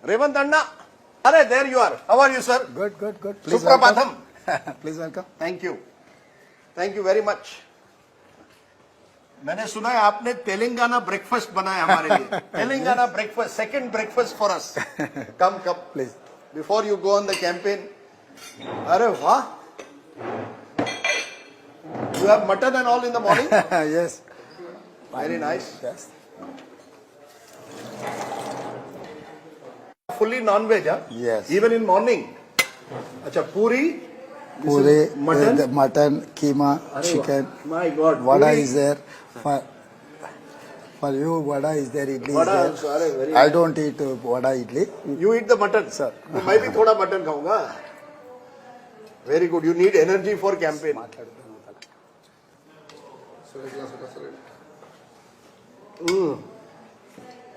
Revant Anna. Are there you are. How are you, sir? Good, good, good. Please Suprapatham. welcome. Please welcome. Thank you. Thank you very much. मैंने सुना है आपने Telangana breakfast बनाया हमारे लिए. Telangana breakfast, second breakfast for us. Come Please. Before you go on the campaign. अरे वाह. You have mutton and all in the morning? Yes. Very nice. Yes. Fully non-veg, huh? Yes. Even in morning. अच्छा पूरी. This Puri, is mutton. mutton, keema, अरे chicken. वाह. My God. Vada पूरी. is there. For you, vada is there, idli Vada is also, अरे very there. I nice. don't eat vada idli. You eat the mutton, Sir. तो मैं भी थोड़ा mutton खाऊंगा. Very good. You need energy for campaign.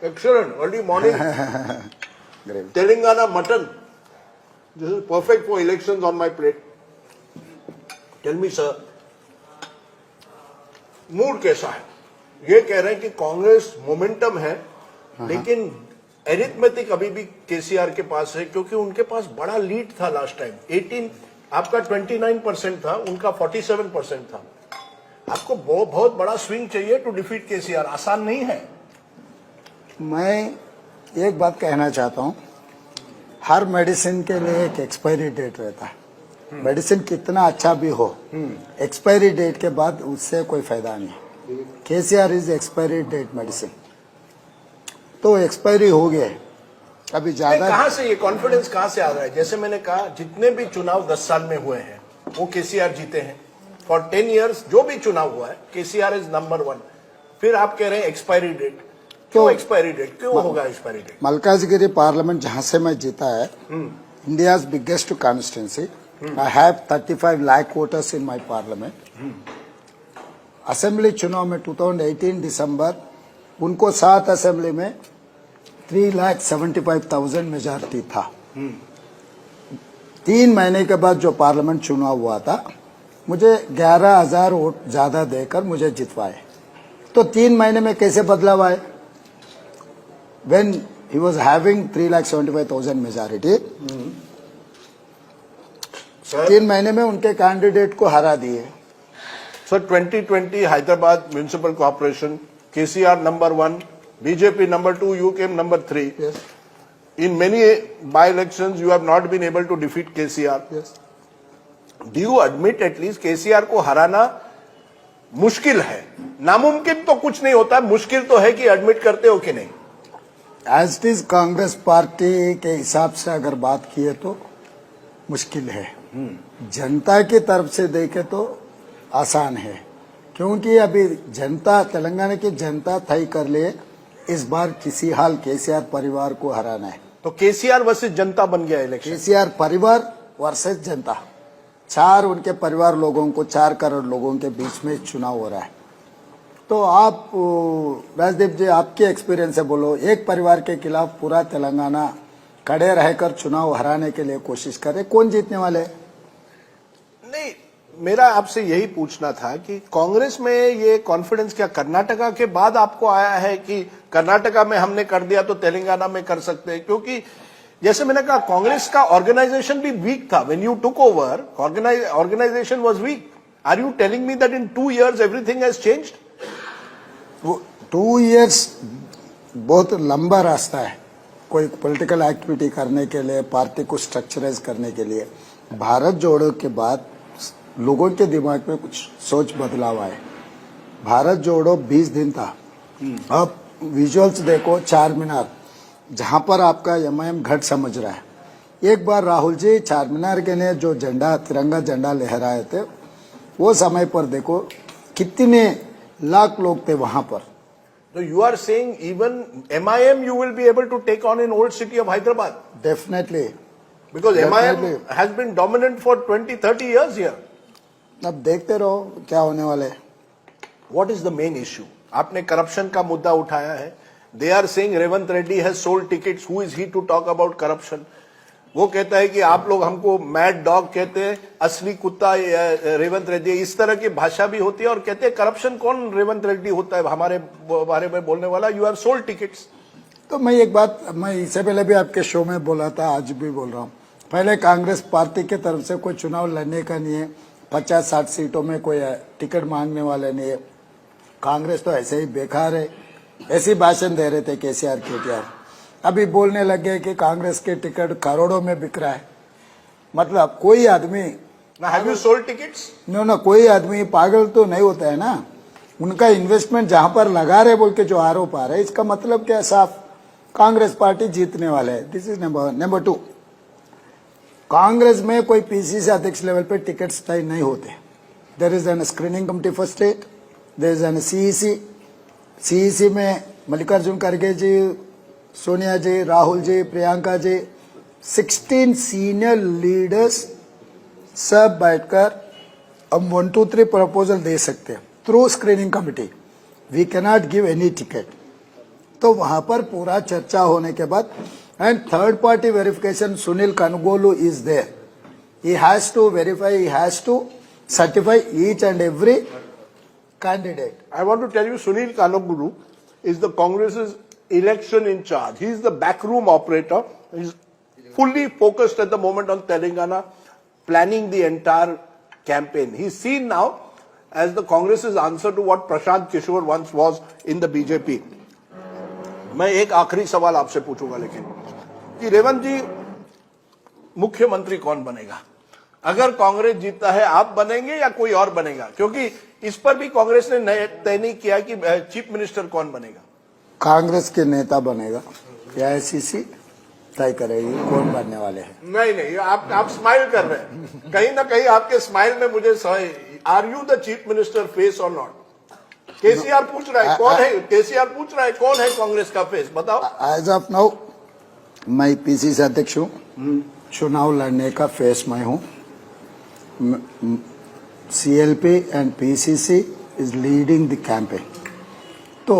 Excellent. Early morning. Gravy. Telangana mutton. This is perfect for elections on my plate. Tell me, sir. Mood कैसा है? ये कह रहे हैं कि कांग्रेस मोमेंटम है, लेकिन एरिथमेटिक अभी भी केसीआर के पास है, क्योंकि उनके पास बड़ा लीड था लास्ट टाइम. 18 आपका 29% था, उनका 47% था. आपको बहुत बड़ा स्विंग चाहिए टू डिफीट केसीआर. आसान नहीं है. मैं एक बात कहना चाहता हूँ. हर मेडिसिन के लिए एक एक्सपायरी डेट रहता है. मेडिसिन कितना अच्छा भी हो, एक्सपायरी डेट के बाद उससे कोई फायदा नहीं. KCR is expiry date medicine. तो एक्सपायरी हो गया. अभी ज्यादा कहां से ये कॉन्फिडेंस कहां से आ रहा है? जैसे मैंने कहा, जितने भी चुनाव 10 साल में हुए हैं वो केसीआर जीते हैं. फॉर 10 years जो भी चुनाव हुआ है, केसीआर इज नंबर 1. फिर आप कह रहे हैं एक्सपायरी डेट. क्यों एक्सपायरी डेट? क्यों होगा एक्सपायरी डेट? मलकाजगिरी पार्लियामेंट जहां से मैं जीता है, India's biggest constituency. I have 35 lakh voters in my parliament. Assembly चुनाव में 2018 दिसंबर उनको 7 असेंबली में 3,75,000 मेजॉरिटी था. 3 महीने के बाद जो पार्लियामेंट चुनाव हुआ था, मुझे 11,000 वोट ज्यादा देकर मुझे जितवाए. तो 3 महीने में कैसे बदलाव आए? When he was having 3,75,000 majority, 3 महीने में उनके कैंडिडेट को हरा दिए. Sir 2020 Hyderabad municipal corporation, KCR number 1, BJP number 2, you came number 3. Yes. In many by elections you have not been able to defeat KCR. Yes. Do you admit at least KCR को हराना मुश्किल है? नामुमकिन तो कुछ नहीं होता, मुश्किल तो है. कि एडमिट करते हो कि नहीं? As it is Congress party के हिसाब से अगर बात किए तो मुश्किल है. जनता की तरफ से देखे तो आसान है, क्योंकि अभी जनता, तेलंगाना की जनता तय कर लिए इस बार किसी हाल केसीआर परिवार को हराना है. तो केसीआर वर्सेस जनता बन गया इलेक्शन. केसीआर परिवार वर्सेस जनता. 4 उनके परिवार लोगों को, 4 करोड़ लोगों के बीच में चुनाव हो रहा है. तो आप राजदीप जी, आपके एक्सपीरियंस से बोलो, एक परिवार के खिलाफ पूरा तेलंगाना खड़े रहकर चुनाव हराने के लिए कोशिश करे, कौन जीतने वाले? नहीं, मेरा आपसे यही पूछना था कि कांग्रेस में ये कॉन्फिडेंस क्या कर्नाटका के बाद आपको आया है कि कर्नाटका में हमने कर दिया तो तेलंगाना में कर सकते हैं? क्योंकि जैसे मैंने कहा, कांग्रेस का ऑर्गेनाइजेशन भी वीक था. When you took over, organisation was weak. Are you telling me that in 2 years everything has changed? 2 years बहुत लंबा रास्ता है कोई पॉलिटिकल एक्टिविटी करने के लिए, पार्टी को स्ट्रक्चराइज करने के लिए. भारत जोड़ो के बाद लोगों के दिमाग में कुछ सोच बदलाव आए. भारत जोड़ो 20 दिन था. अब विजुअल्स देखो, 4 मीनार, जहां पर आपका एमआईएम घट समझ रहा है. एक बार राहुल जी 4 मीनार के लिए जो झंडा, तिरंगा झंडा लहराए थे, वो समय पर देखो कितने लाख लोग थे वहां पर. So you are saying even MIM you will be able to take on in old city of Hyderabad? Definitely. Because Definitely. MIM has been dominant for 20-30 years here. अब देखते रहो क्या होने वाले. What is the main issue? आपने corruption का मुद्दा उठाया है. They are saying Revant Reddy has sold tickets. Who is he to talk about corruption? वो कहता है कि आप लोग हमको मैड डॉग कहते हैं, असली कुत्ता रेवंत रेड्डी. इस तरह की भाषा भी होती है. और कहते हैं करप्शन कौन रेवंत रेड्डी होता है हमारे बारे में बोलने वाला? You have sold tickets. तो मैं एक बात, मैं इससे पहले भी आपके शो में बोला था, आज भी बोल रहा हूँ, पहले कांग्रेस पार्टी की तरफ से कोई चुनाव लड़ने का नहीं है, 50-60 सीटों में कोई टिकट मांगने वाले नहीं है। कांग्रेस तो ऐसे ही बेकार है, ऐसे ही भाषण दे रहे थे केसीआर केटीआर। अभी बोलने लगे कि कांग्रेस के टिकट करोड़ों में बिक रहा है। मतलब कोई आदमी, have you sold tickets? No, कोई आदमी पागल तो नहीं होता है ना। उनका इन्वेस्टमेंट जहां पर लगा रहे बोल के जो आरोप आ रहा है, इसका मतलब क्या, साफ कांग्रेस पार्टी जीतने वाले है। This is number 2। कांग्रेस में कोई पीसीसी अध्यक्ष लेवल पे टिकट्स तय नहीं होते। There is an screening committee for state, there is an CEC में मल्लिकार्जुन खड़गे जी, सोनिया जी, राहुल जी, प्रियंका जी, 16 सीनियर लीडर्स सब बैठकर हम 1, 2, 3 प्रपोजल दे सकते हैं through screening committee. We cannot give any ticket. तो वहां पर पूरा चर्चा होने के बाद and third party verification, Sunil Kanugolu is there. He has to verify, he has to certify each and every candidate. I want to tell you, Sunil Kanoguru is the Congress's election in charge. He is the backroom operator. He's fully focused at the moment on Telangana, planning the entire campaign. He's seen now as the Congress's answer to what Prashant Kishore once was in the BJP. मैं एक आखिरी सवाल आपसे पूछूंगा लेकिन कि रेवंत जी, मुख्यमंत्री कौन बनेगा? अगर कांग्रेस जीतता है, आप बनेंगे या कोई और बनेगा? क्योंकि इस पर भी कांग्रेस ने तय नहीं किया कि चीफ मिनिस्टर कौन बनेगा। कांग्रेस के नेता बनेगा या आईसीसी तय करेगी कौन बनने वाले हैं। नहीं, आप स्माइल कर रहे हैं। कहीं ना कहीं आपके स्माइल में मुझे, are you the chief minister face और नॉट? केसीआर पूछ रहा है कौन है, केसीआर पूछ रहा है कौन है कांग्रेस का फेस, बताओ। एज ऑफ नाउ मैं पीसीसी अध्यक्ष हूँ, चुनाव लड़ने का फेस मैं हूँ। CLP and PCC is leading the campaign. तो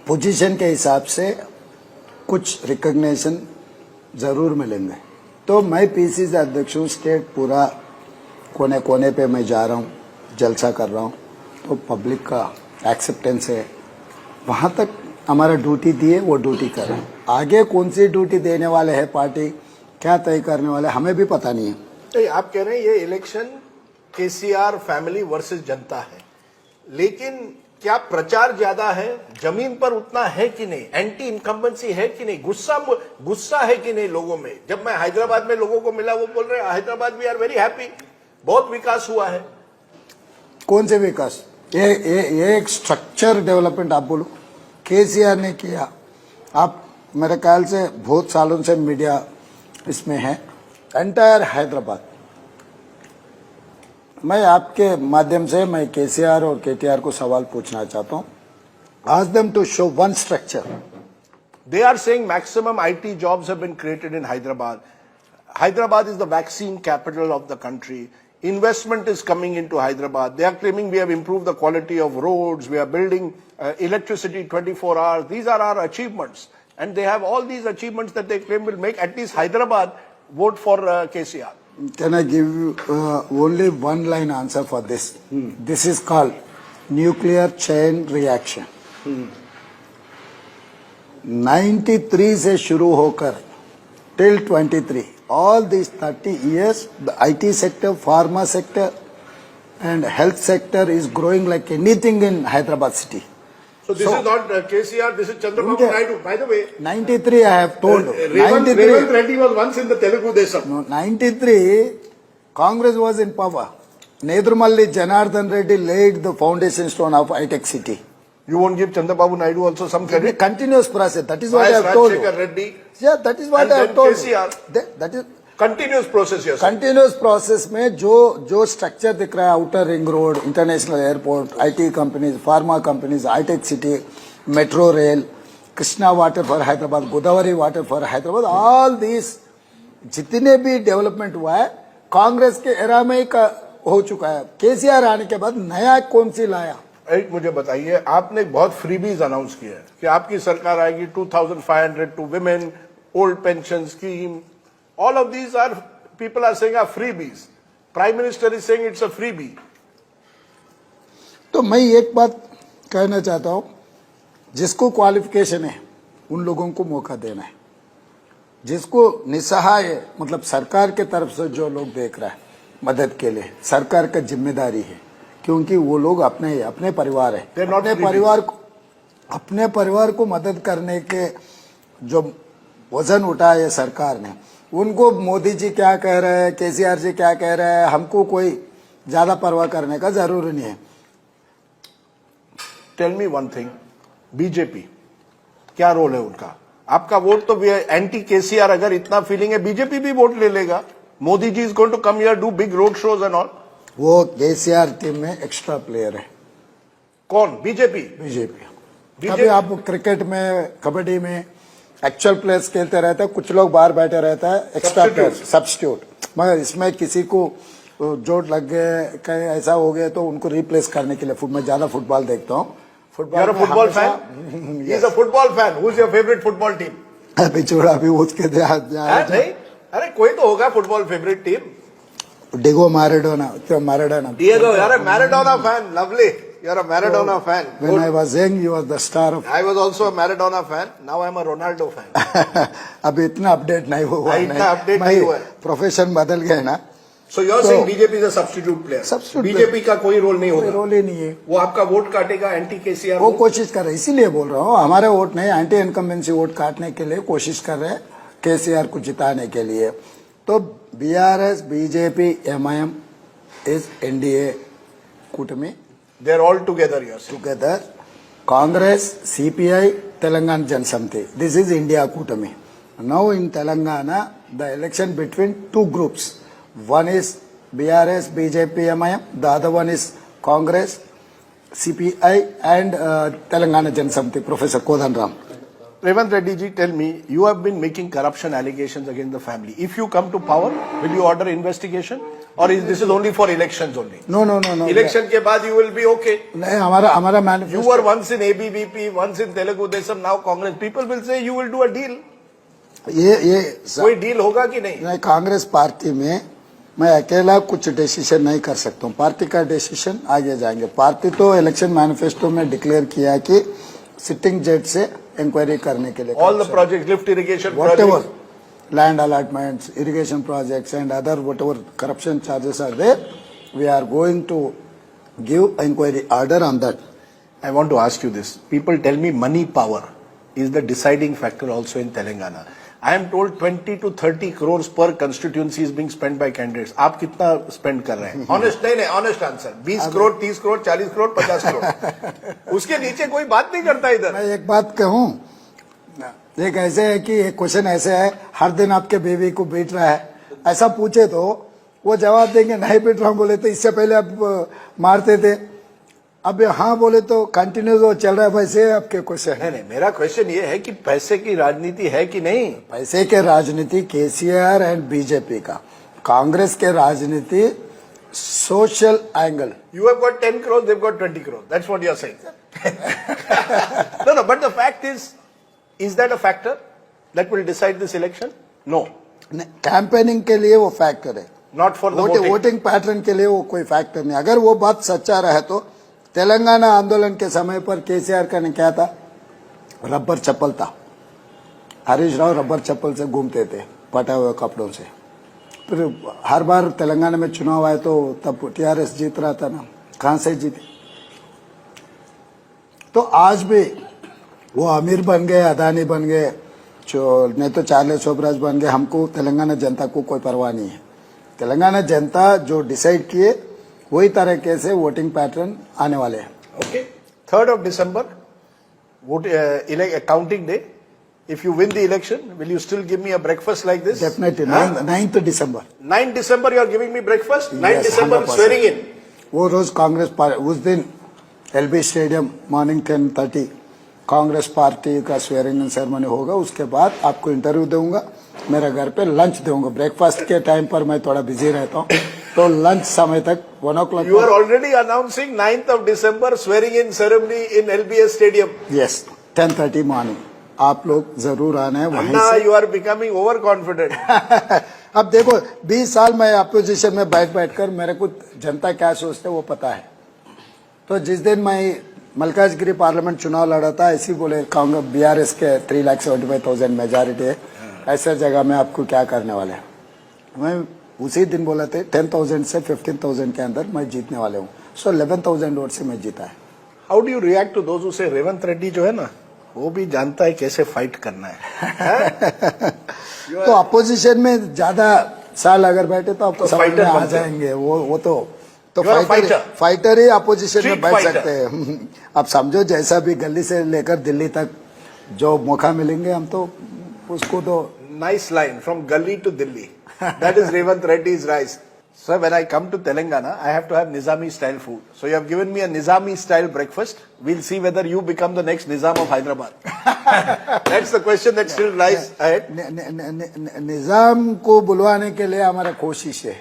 पोजीशन के हिसाब से कुछ रिकॉग्निशन जरूर मिलेंगे। तो मैं पीसीसी अध्यक्ष हूँ, स्टेट पूरा कोने कोने पे मैं जा रहा हूँ, जलसा कर रहा हूँ। तो पब्लिक का एक्सेप्टेंस है, वहाँ तक हमारा ड्यूटी दिए, वो ड्यूटी कर रहे हैं। आगे कौन सी ड्यूटी देने वाले हैं पार्टी, क्या तय करने वाले, हमें भी पता नहीं है। तो आप कह रहे हैं ये इलेक्शन केसीआर फैमिली वर्सेस जनता है, लेकिन क्या प्रचार ज्यादा है, जमीन पर उतना है कि नहीं? एंटी इनकम्बेंसी है कि नहीं? गुस्सा है कि नहीं लोगों में? जब मैं हैदराबाद में लोगों को मिला, वो बोल रहे हैं Hyderabad we are very happy, बहुत विकास हुआ है। कौन से विकास? ये एक स्ट्रक्चर डेवलपमेंट आप बोलो, केसीआर ने किया। आप मेरे ख्याल से बहुत सालों से मीडिया इसमें है, एंटायर हैदराबाद। मैं आपके माध्यम से मैं केसीआर और केटीआर को सवाल पूछना चाहता हूं। Ask them to show one structure. They are saying maximum IT jobs have been created in Hyderabad. Hyderabad is the vaccine capital of the country. Investment is coming into Hyderabad. They are claiming we have improved the quality of roads. We are building electricity 24 hours. These are our achievements. And they have all these achievements that they claim will make at least Hyderabad vote for KCR. Can I give you only one line answer for this? This is called nuclear chain reaction. 93 से शुरू होकर till 23, all these 30 years, the IT sector, pharma sector and health sector is growing like anything in Hyderabad city. So this is not KCR, this is Chandrababu Naidu. By the way, 93 I have told. Revant Reddy was once in the Telugu Desam. No, 93, Congress was in power. Nedrumalli Janardhan Reddy laid the foundation stone of high-tech city. You won't give Chandrababu Naidu also some A credit? continuous process. That is what I have told you. Rajshekar Reddy. Yeah, that is what And I have then told KCR. you. That is Continuous process, yes. continuous process में जो structure दिख रहा है, outer ring road, international airport, IT companies, pharma companies, hitech city, metro rail, Krishna water for Hyderabad, Godavari water for Hyderabad, all this जितने भी development हुआ है कांग्रेस के एरा में ही हो चुका है। केसीआर आने के बाद नया कौन सी लाया? एक मुझे बताइए, आपने बहुत फ्रीबीज अनाउंस किया है कि आपकी सरकार आएगी, 2500 to women, old pension scheme, all of these are, people are saying are freebies. Prime Minister is saying it's a freebie. तो मैं एक बात कहना चाहता हूं, जिसको क्वालिफिकेशन है उन लोगों को मौका देना है जिसको निसहाय मतलब सरकार के तरफ से जो लोग देख रहा है मदद के लिए सरकार का जिम्मेदारी है क्योंकि वो लोग अपने परिवार है अपने परिवार को मदद करने के जो वजन उठाया है सरकार ने उनको मोदी जी क्या कह रहे हैं केसीआर जी क्या कह रहे हैं हमको कोई ज्यादा परवाह करने का जरूरी नहीं है। Tell me one thing, BJP क्या रोल है उनका? आपका वोट तो एंटी केसीआर अगर इतना फीलिंग है बीजेपी भी वोट ले लेगा। Modi ji is going to come here do big road shows and all. वो केसीआर टीम में एक्स्ट्रा प्लेयर है। कौन? बीजेपी। अभी आप क्रिकेट में कबड्डी में एक्चुअल प्लेयर्स खेलते रहते हैं कुछ लोग बाहर बैठे रहते हैं एक्स्ट्रा प्लेयर सब्स्टिट्यूट मगर इसमें किसी को चोट लग गए कहीं ऐसा हो गया तो उनको रिप्लेस करने के लिए मैं ज्यादा फुटबॉल देखता हूँ। Football fan? He is a football fan. Who is your favourite football team? अभी छोड़ा अभी उसके नहीं, अरे कोई तो होगा football favourite team. डिगो Maradona Diego, you're a Maradona fan. Lovely. You're a Maradona fan. When I was young, you was the star of. I was also a Maradona fan. Now I'm a Ronaldo fan. अभी इतना update नहीं हुआ। इतना update नहीं हुआ। Profession बदल गए ना। So you're saying BJP is a substitute player? BJP का कोई रोल नहीं होगा? कोई रोल ही नहीं है। वो आपका वोट काटेगा एंटी केसीआर? वो कोशिश कर रहे हैं इसीलिए बोल रहा हूँ हमारे वोट नहीं एंटी इनकम्बेंसी वोट काटने के लिए कोशिश कर रहे हैं केसीआर को जिताने के लिए। तो BRS BJP MIM is NDA कूटमी they are all together Congress CPI Telangana Janasamithi this is India कूटमी। Now in Telangana the election between two groups one is BRS BJP MIM the other one is Congress CPI and Telangana Jansamiti Professor Kodanram. Revant Reddy ji, tell me, you have been making corruption allegations against the family. If you come to power, will you order investigation or is this is only for elections only? No. Election के बाद you will be okay. नहीं हमारा manifesto. You were once in ABVP, once in Telugu Desam, now Congress. People will say you will do a deal. ये कोई deal होगा कि नहीं? नहीं कांग्रेस पार्टी में मैं अकेला कुछ डिसीजन नहीं कर सकता हूँ। पार्टी का डिसीजन आगे जाएंगे। पार्टी तो इलेक्शन मैनिफेस्टो में डिक्लेयर किया कि सिटिंग जज से इंक्वायरी करने के लिए all the project lift irrigation whatever land allotments irrigation projects and other whatever corruption charges are there we are going to give inquiry order on that. I want to ask you this. People tell me money power is the deciding factor also in Telangana. I am told 20 to 30 crores per constituency is being spent by candidates. आप कितना spend कर रहे हैं? Honest नहीं, honest answer. 20 crore, 30 crore, 40 crore, 50 crore. उसके नीचे कोई बात नहीं करता इधर. मैं एक बात कहूँ, एक ऐसे है कि एक क्वेश्चन ऐसे है, हर दिन आपके बेबी को बीट रहा है, ऐसा पूछे तो वो जवाब देंगे नहीं बीट रहा हूँ बोले तो इससे पहले आप मारते थे, अब हाँ बोले तो कंटिन्यूस वो चल रहा है। वैसे आपके क्वेश्चन नहीं, मेरा क्वेश्चन ये है कि पैसे की राजनीति है कि नहीं? पैसे के राजनीति केसीआर एंड बीजेपी का, कांग्रेस के राजनीति social angle. You have got 10 crores, they've got 20 crores. That's what you are saying. No, but the fact is that a factor that will decide this election? No. Campaigning के लिए वो factor है, not for voting pattern के लिए वो कोई factor नहीं। अगर वो बात सच्चा रहे तो तेलंगाना आंदोलन के समय पर केसीआर का ने क्या था, रबर चप्पल था, हरीश राव रबर चप्पल से घूमते थे पटा हुए कपड़ों से। फिर हर बार तेलंगाना में चुनाव आए तो तब टीआरएस जीत रहा था ना, कहां से जीते? तो आज भी वो अमीर बन गए, अदानी बन गए, नहीं तो चार्ल्स शोभराज बन गए, हमको तेलंगाना जनता को कोई परवाह नहीं है। तेलंगाना जनता जो डिसाइड किए वही तरीके से वोटिंग पैटर्न आने वाले हैं। Okay, 3rd of December, counting day. If you win the election, will you still give me a breakfast like this? Definitely. 9th December. 9th December, you are giving me breakfast. 9th Yes, December 100%. swearing in. वो रोज कांग्रेस उस दिन LB stadium morning 10:30 Congress party का swearing in ceremony होगा। उसके बाद आपको interview दूंगा, मेरे घर पे लंच दूंगा। ब्रेकफास्ट के टाइम पर मैं थोड़ा बिजी रहता हूँ, तो लंच समय तक 1 o'clock। You are already announcing 9th of December swearing in ceremony in LBS Stadium. Yes, 10:30 morning. आप लोग जरूर आना है वहीं से। You are becoming overconfident. अब देखो 20 साल मैं अपोजिशन में बैठ कर मेरे को जनता क्या सोचते वो पता है। तो जिस दिन मैं मलकाजगिरी पार्लियामेंट चुनाव लड़ा था, ऐसे ही बोले कांग्रेस बीआरएस के 3,75,000 मेजॉरिटी है, ऐसे जगह में आपको क्या करने वाले हैं। मैं उसी दिन बोला थे 10,000 से 15,000 के अंदर मैं जीतने वाले हूँ। सो 11,000 वोट से मैं जीता है। How do you react to those who say Revanth Reddy जो है ना, वो भी जानता है कैसे फाइट करना है। तो अपोजिशन में ज्यादा साल अगर बैठे तो आपको तो समझ में fighter आ बनते हैं। जाएंगे। वो तो You are a fighter. Fighter he opposition में Street बैठ fighter. सकते हैं। आप समझो जैसा भी गली से लेकर दिल्ली तक जो मौका मिलेंगे हम तो उसको तो Nice line, from Gully to Delhi. That is Revant Reddy's rise. Sir, when I come to Telangana, I have to have Nizami style food. So you have given me a Nizami style breakfast. We'll see whether you become the next Nizam of Hyderabad. That's the question that still lies ahead. निजाम को बुलवाने के लिए हमारा कोशिश है।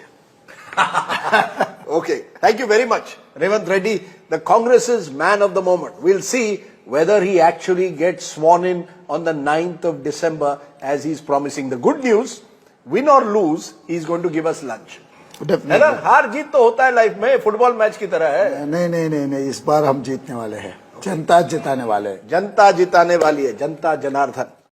Okay. Thank you very much. Revant Reddy, the Congress's man of the moment. We'll see whether he actually gets sworn in on the 9th of December as he's promising. The good news, win or lose, he's going to give us lunch. है ना, हार जीत तो होता है life में, football match की तरह है। नहीं, इस बार हम जीतने वाले हैं। जनता जिताने वाले हैं। जनता जिताने वाली है, जनता जनार्दन।